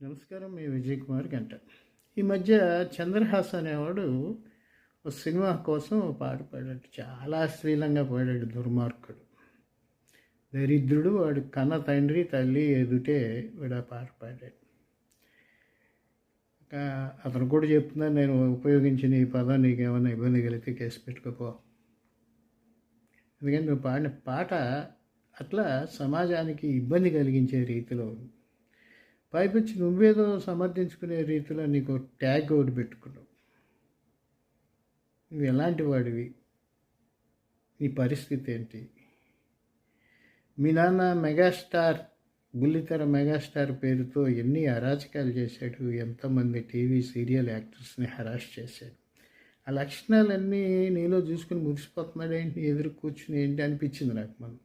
నమస్కారం. మీ విజయ్ కుమార్ గంట. ఈ మధ్య చంద్రహాస్ అనేవాడు ఒక సినిమా కోసం పాట పాడాడు. చాలా అశ్లీలంగా పాడాడు. దుర్మార్గుడు, దరిద్రుడు. వాడు కన్న తండ్రి తల్లి ఎదుటే వాడు ఆ పాట పాడాడు. అతను కూడా చెప్తున్నాను, నేను ఉపయోగించిన ఈ పదం నీకు ఏమైనా ఇబ్బంది కలిగితే కేసు పెట్టుకోపో. ఎందుకంటే నువ్వు పాడిన పాట అట్లా సమాజానికి ఇబ్బంది కలిగించే రీతిలో ఉంది. పైపించి నువ్వేదో సమర్థించుకునే రీతిలో నీకు ట్యాగ్ ఒకటి పెట్టుకున్నావు. నువ్వు ఎలాంటి వాడివి? నీ పరిస్థితి ఏంటి? మీ నాన్న మెగాస్టార్, బుల్లితెర మెగాస్టార్ పేరుతో ఎన్ని అరాచకాలు చేశాడు, ఎంతమంది టీవీ సీరియల్ యాక్టర్స్ని హరాస్ చేశాడు. ఆ లక్షణాలన్నీ నీలో చూసుకుని మురిసిపోతున్నాడేంటి, ఎదురు కూర్చుని ఏంటి అనిపించింది నాకు. మనం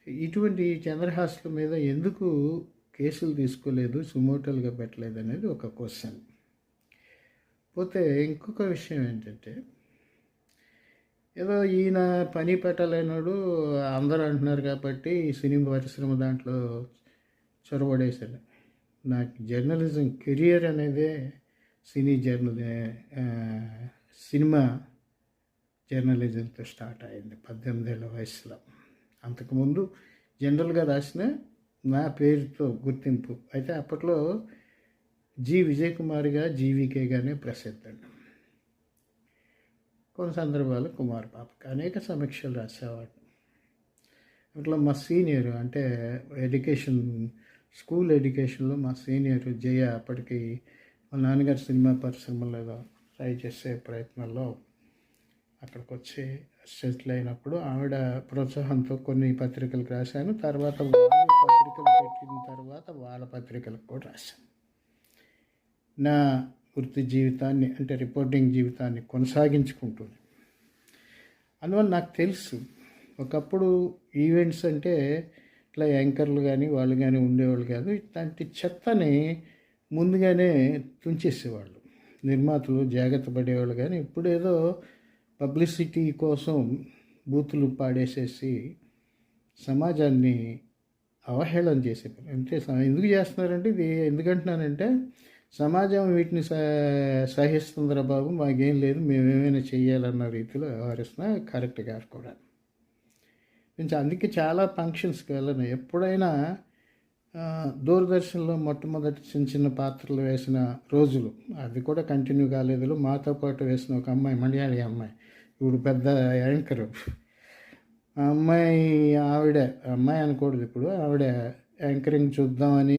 ఇటువంటి చంద్రహాస్ల మీద ఎందుకు కేసులు తీసుకోలేదు, సుమోటోలుగా పెట్టలేదు అనేది ఒక క్వశ్చన్. పోతే ఇంకొక విషయం ఏంటంటే, ఏదో ఈయన పని పెట్టలేనాడు అందరూ అంటున్నారు కాబట్టి ఈ సినిమా పరిశ్రమ దాంట్లో చొరబడేశాడు. నాకు జర్నలిజం కెరియర్ అనేదే సినిమా జర్నలిజంతో స్టార్ట్ అయింది 18 ఏళ్ళ వయసులో. అంతకుముందు జనరల్గా రాసిన నా పేరుతో గుర్తింపు అయితే అప్పట్లో విజయ్ కుమార్గా, జీవికేగానే ప్రసిద్ధం. కొన్ని సందర్భాలు కుమార్ పాపకి అనేక సమీక్షలు రాసేవాడు. అట్లా మా సీనియర్, అంటే స్కూల్ ఎడ్యుకేషన్లో మా సీనియర్ జయ, అప్పటికి మా నాన్నగారు సినిమా పరిశ్రమలో ట్రై చేసే ప్రయత్నంలో అక్కడికి వచ్చి సెటిల్ అయినప్పుడు ఆవిడ ప్రోత్సాహంతో కొన్ని పత్రికలకు రాశాను. తర్వాత పత్రికలు పెట్టిన తర్వాత వాళ్ళ పత్రికలకు కూడా రాశాను. నా వృత్తి జీవితాన్ని, అంటే రిపోర్టింగ్ జీవితాన్ని కొనసాగించుకుంటుంది. అందువల్ల నాకు తెలుసు, ఒకప్పుడు ఈవెంట్స్ అంటే ఇట్లా యాంకర్లు కానీ వాళ్ళు కానీ ఉండేవాళ్ళు కాదు. ఇట్లాంటి చెత్తని ముందుగానే తుంచేసేవాళ్ళు నిర్మాతలు, జాగ్రత్త పడేవాళ్ళు. కానీ ఇప్పుడు ఏదో పబ్లిసిటీ కోసం బూతులు పాడేసేసి సమాజాన్ని అవహేళన చేసే పని. అంటే ఎందుకు చేస్తున్నారంటే, ఇది ఎందుకంటున్నానంటే, సమాజం వీటిని సహిస్తుందిరా బాబు, మాకేం లేదు, మేమేమైనా చెయ్యాలన్న రీతిలో వ్యవహరిస్తున్నా కరెక్ట్ గారు కూడా. నేను అందుకే చాలా ఫంక్షన్స్కి వెళ్ళను. ఎప్పుడైనా దూరదర్శన్లో మొట్టమొదటి చిన్న పాత్రలు వేసిన రోజులు, అది కూడా కంటిన్యూ కాలేదు. మాతో పాటు వేసిన ఒక అమ్మాయి, మలయాళీ అమ్మాయి, ఇప్పుడు పెద్ద యాంకరు. ఆ అమ్మాయి అనకూడదు ఇప్పుడు, ఆవిడ యాంకరింగ్ చూద్దామని